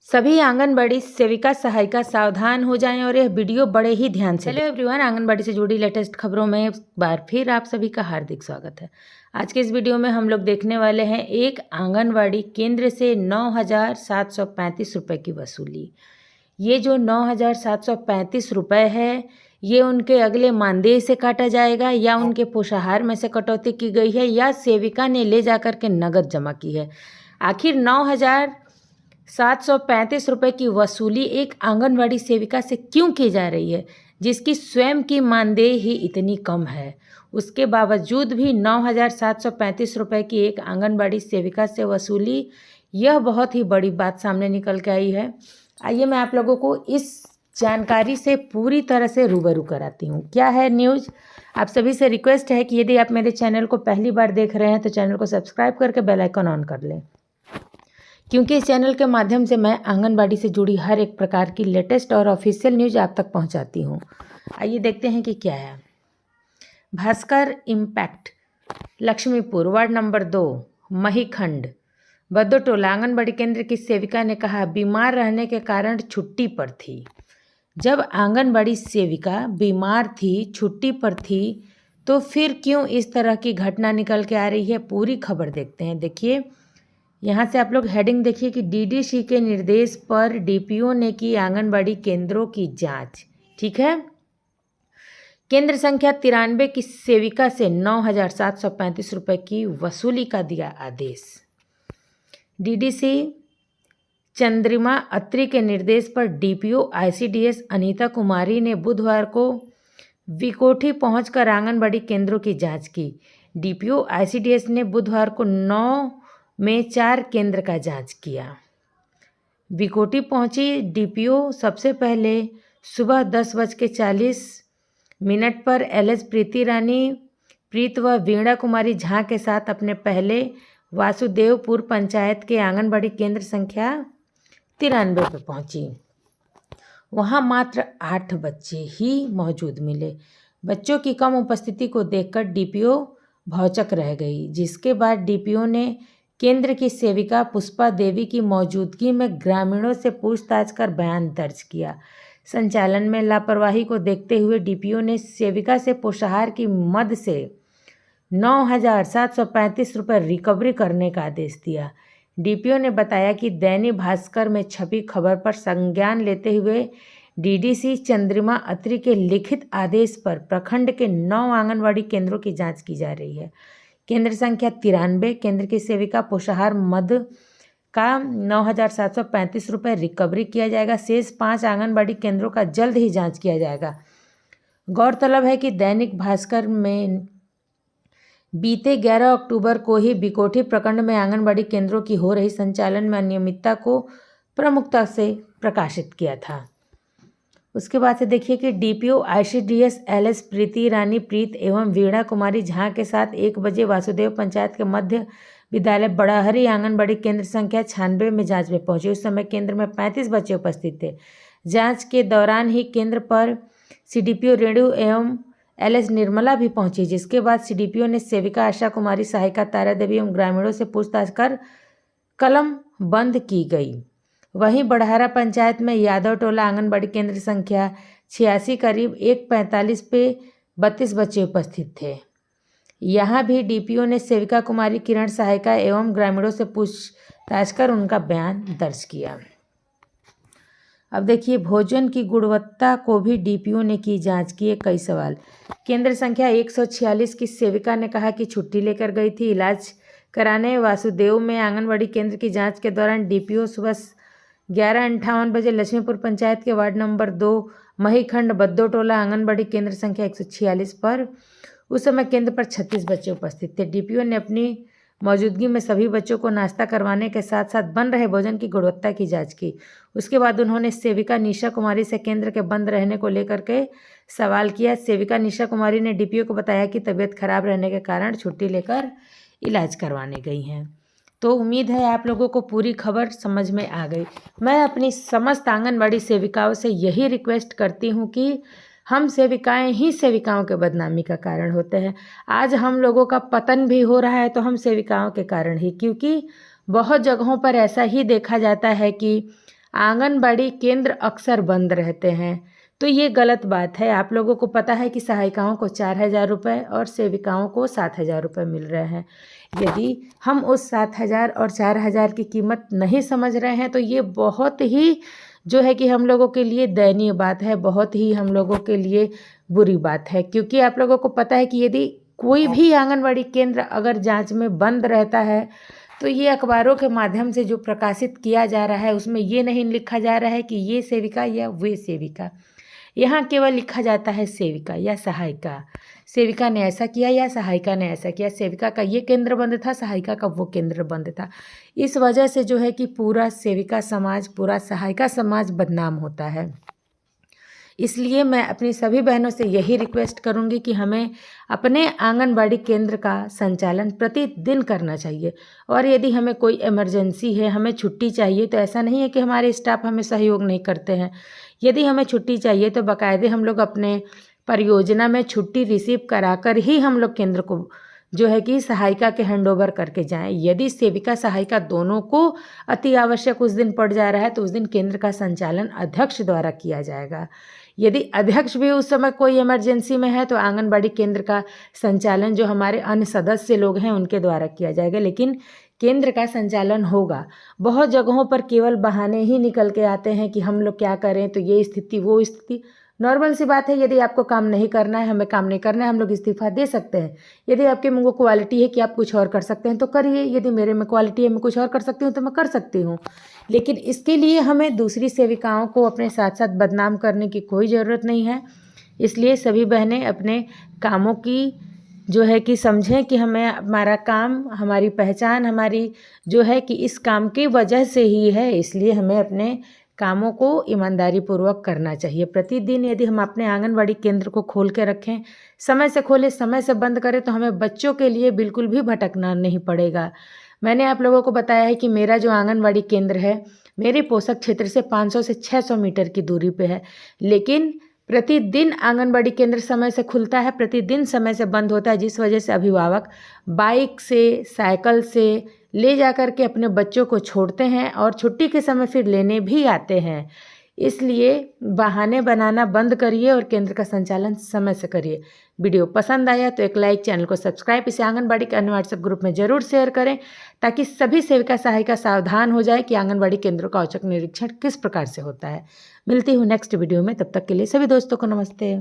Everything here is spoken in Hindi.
सभी आंगनबाड़ी सेविका सहायिका सावधान हो जाएं और यह वीडियो बड़े ही ध्यान से। हेलो एवरीवन, आंगनबाड़ी से जुड़ी लेटेस्ट खबरों में एक बार फिर आप सभी का हार्दिक स्वागत है। आज के इस वीडियो में हम लोग देखने वाले हैं एक आंगनबाड़ी केंद्र से 9,735 रुपये की वसूली। ये जो 9,735 रुपये है ये उनके अगले मानदेय से काटा जाएगा या उनके पोषाहार में से कटौती की गई है या सेविका ने ले जाकर के नगद जमा की है। आखिर 9,735 रुपये की वसूली एक आंगनवाड़ी सेविका से क्यों की जा रही है, जिसकी स्वयं की मानदेय ही इतनी कम है। उसके बावजूद भी 9,735 रुपये की एक आंगनवाड़ी सेविका से वसूली, यह बहुत ही बड़ी बात सामने निकल के आई है। आइए मैं आप लोगों को इस जानकारी से पूरी तरह से रूबरू कराती हूँ। क्या है न्यूज़। आप सभी से रिक्वेस्ट है कि यदि आप मेरे चैनल को पहली बार देख रहे हैं तो चैनल को सब्सक्राइब करके बेल आइकन ऑन कर लें, क्योंकि इस चैनल के माध्यम से मैं आंगनबाड़ी से जुड़ी हर एक प्रकार की लेटेस्ट और ऑफिशियल न्यूज़ आप तक पहुंचाती हूं। आइए देखते हैं कि क्या है। Bhaskar impact Laxmipur ward number 2 Mahikhand Baddotola anganwadi केंद्र की सेविका ने कहा बीमार रहने के कारण छुट्टी पर थी। जब आंगनबाड़ी सेविका बीमार थी, छुट्टी पर थी, तो फिर क्यों इस तरह की घटना निकल के आ रही है। पूरी खबर देखते हैं। देखिए यहाँ से आप लोग हेडिंग देखिए कि डीडीसी के निर्देश पर डीपीओ ने की आंगनबाड़ी केंद्रों की जांच। ठीक है। केंद्र संख्या 93 की सेविका से 9,735 रुपये की वसूली का दिया आदेश। डीडीसी चंद्रिमा अत्री के निर्देश पर डीपीओ आईसीडीएस अनीता कुमारी ने बुधवार को विकोठी पहुंचकर आंगनबाड़ी केंद्रों की जांच की। डीपीओ आईसीडीएस ने बुधवार को 9 में 4 केंद्र का जांच किया। विकोटी पहुंची डीपीओ सबसे पहले सुबह 10:40 पर एलएस प्रीति रानी प्रीत व वीणा कुमारी झा के साथ अपने पहले वासुदेवपुर पंचायत के आंगनबाड़ी केंद्र संख्या 93 पर पहुंची। वहां मात्र 8 बच्चे ही मौजूद मिले। बच्चों की कम उपस्थिति को देखकर डीपीओ भौचक रह गई, जिसके बाद डीपीओ ने केंद्र की सेविका पुष्पा देवी की मौजूदगी में ग्रामीणों से पूछताछ कर बयान दर्ज किया। संचालन में लापरवाही को देखते हुए डीपीओ ने सेविका से पोषाहार की मद से 9,735 रुपये रिकवरी करने का आदेश दिया। डीपीओ ने बताया कि दैनिक भास्कर में छपी खबर पर संज्ञान लेते हुए डीडीसी चंद्रिमा अत्री के लिखित आदेश पर प्रखंड के 9 आंगनबाड़ी केंद्रों की जांच की जा रही है। केंद्र संख्या 93 केंद्र की सेविका पोषाहार मद का 9,735 रुपये रिकवरी किया जाएगा। शेष 5 आंगनबाड़ी केंद्रों का जल्द ही जांच किया जाएगा। गौरतलब है कि दैनिक भास्कर में बीते 11 अक्टूबर को ही बिकोठी प्रखंड में आंगनबाड़ी केंद्रों की हो रही संचालन में अनियमितता को प्रमुखता से प्रकाशित किया था। उसके बाद से देखिए कि डीपीओ आईसीडीएस एलएस प्रीति रानी प्रीत एवं वीणा कुमारी झा के साथ 1 बजे वासुदेव पंचायत के मध्य विद्यालय बड़ाहरी आंगनबाड़ी केंद्र संख्या 96 में जांच में पहुंचे। उस समय केंद्र में 35 बच्चे उपस्थित थे। जांच के दौरान ही केंद्र पर सीडीपीओ रेणु एवं एलएस निर्मला भी पहुंची, जिसके बाद सीडीपीओ ने सेविका आशा कुमारी, सहायिका तारा देवी एवं ग्रामीणों से पूछताछ कर कलम बंद की गई। वहीं बड़हरा पंचायत में यादव टोला आंगनबाड़ी केंद्र संख्या 86 करीब 1:45 पे 32 बच्चे उपस्थित थे। यहाँ भी डीपीओ ने सेविका कुमारी, किरण, सहायिका एवं ग्रामीणों से पूछताछ कर उनका बयान दर्ज किया। अब देखिए भोजन की गुणवत्ता को भी डीपीओ ने की जांच किए कई सवाल। केंद्र संख्या 146 की सेविका ने कहा कि छुट्टी लेकर गई थी इलाज कराने। वासुदेव में आंगनबाड़ी केंद्र की जांच के दौरान डीपीओ सुबह 11:58 बजे लक्ष्मीपुर पंचायत के वार्ड नंबर 2 महीखंड बद्दोटोला आंगनबाड़ी केंद्र संख्या 146 पर उस समय केंद्र पर 36 बच्चे उपस्थित थे। डीपीओ ने अपनी मौजूदगी में सभी बच्चों को नाश्ता करवाने के साथ साथ बन रहे भोजन की गुणवत्ता की जांच की। उसके बाद उन्होंने सेविका निशा कुमारी से केंद्र के बंद रहने को लेकर के सवाल किया। सेविका निशा कुमारी ने डीपीओ को बताया कि तबीयत खराब रहने के कारण छुट्टी लेकर इलाज करवाने गई हैं। तो उम्मीद है आप लोगों को पूरी खबर समझ में आ गई। मैं अपनी समस्त आंगनबाड़ी सेविकाओं से यही रिक्वेस्ट करती हूँ कि हम सेविकाएं ही सेविकाओं के बदनामी का कारण होते हैं। आज हम लोगों का पतन भी हो रहा है तो हम सेविकाओं के कारण ही, क्योंकि बहुत जगहों पर ऐसा ही देखा जाता है कि आंगनबाड़ी केंद्र अक्सर बंद रहते हैं। तो ये गलत बात है। आप लोगों को पता है कि सहायिकाओं को 4,000 रुपये और सेविकाओं को 7,000 रुपये मिल रहे हैं। यदि हम उस 7,000 और 4,000 की कीमत नहीं समझ रहे हैं तो ये बहुत ही जो है कि हम लोगों के लिए दयनीय बात है, बहुत ही हम लोगों के लिए बुरी बात है। क्योंकि आप लोगों को पता है कि यदि कोई भी आंगनबाड़ी केंद्र अगर जांच में बंद रहता है तो ये अखबारों के माध्यम से जो प्रकाशित किया जा रहा है उसमें ये नहीं लिखा जा रहा है कि ये सेविका या वे सेविका। यहाँ केवल लिखा जाता है सेविका या सहायिका। सेविका ने ऐसा किया या सहायिका ने ऐसा किया। सेविका का ये केंद्र बंद था, सहायिका का वो केंद्र बंद था। इस वजह से जो है कि पूरा सेविका समाज, पूरा सहायिका समाज बदनाम होता है। इसलिए मैं अपनी सभी बहनों से यही रिक्वेस्ट करूंगी कि हमें अपने आंगनबाड़ी केंद्र का संचालन प्रतिदिन करना चाहिए। और यदि हमें कोई इमरजेंसी है, हमें छुट्टी चाहिए, तो ऐसा नहीं है कि हमारे स्टाफ हमें सहयोग नहीं करते हैं। यदि हमें छुट्टी चाहिए तो बाकायदे हम लोग अपने परियोजना में छुट्टी रिसीव कराकर ही हम लोग केंद्र को जो है कि सहायिका के हैंडओवर करके जाएं। यदि सेविका सहायिका दोनों को अति आवश्यक उस दिन पड़ जा रहा है तो उस दिन केंद्र का संचालन अध्यक्ष द्वारा किया जाएगा। यदि अध्यक्ष भी उस समय कोई इमरजेंसी में है तो आंगनबाड़ी केंद्र का संचालन जो हमारे अन्य सदस्य लोग हैं उनके द्वारा किया जाएगा, लेकिन केंद्र का संचालन होगा। बहुत जगहों पर केवल बहाने ही निकल के आते हैं कि हम लोग क्या करें, तो ये स्थिति वो स्थिति। नॉर्मल सी बात है, यदि आपको काम नहीं करना है, हमें काम नहीं करना है, हम लोग इस्तीफा दे सकते हैं। यदि आपके में वो क्वालिटी है कि आप कुछ और कर सकते हैं तो करिए। यदि मेरे में क्वालिटी है मैं कुछ और कर सकती हूँ तो मैं कर सकती हूँ। लेकिन इसके लिए हमें दूसरी सेविकाओं को अपने साथ साथ बदनाम करने की कोई ज़रूरत नहीं है। इसलिए सभी बहनें अपने कामों की जो है कि समझें कि हमें हमारा काम, हमारी पहचान हमारी जो है कि इस काम की वजह से ही है। इसलिए हमें अपने कामों को ईमानदारी पूर्वक करना चाहिए। प्रतिदिन यदि हम अपने आंगनबाड़ी केंद्र को खोल के रखें, समय से खोलें, समय से बंद करें, तो हमें बच्चों के लिए बिल्कुल भी भटकना नहीं पड़ेगा। मैंने आप लोगों को बताया है कि मेरा जो आंगनबाड़ी केंद्र है मेरे पोषक क्षेत्र से 500 से 600 मीटर की दूरी पे है, लेकिन प्रतिदिन आंगनबाड़ी केंद्र समय से खुलता है, प्रतिदिन समय से बंद होता है, जिस वजह से अभिभावक बाइक से, साइकिल से ले जाकर के अपने बच्चों को छोड़ते हैं और छुट्टी के समय फिर लेने भी आते हैं। इसलिए बहाने बनाना बंद करिए और केंद्र का संचालन समय से करिए। वीडियो पसंद आया तो एक लाइक, चैनल को सब्सक्राइब, इसे आंगनबाड़ी के अन्य व्हाट्सएप ग्रुप में ज़रूर शेयर करें ताकि सभी सेविका सहायिका सावधान हो जाए कि आंगनबाड़ी केंद्रों का औचक निरीक्षण किस प्रकार से होता है। मिलती हूँ नेक्स्ट वीडियो में, तब तक के लिए सभी दोस्तों को नमस्ते।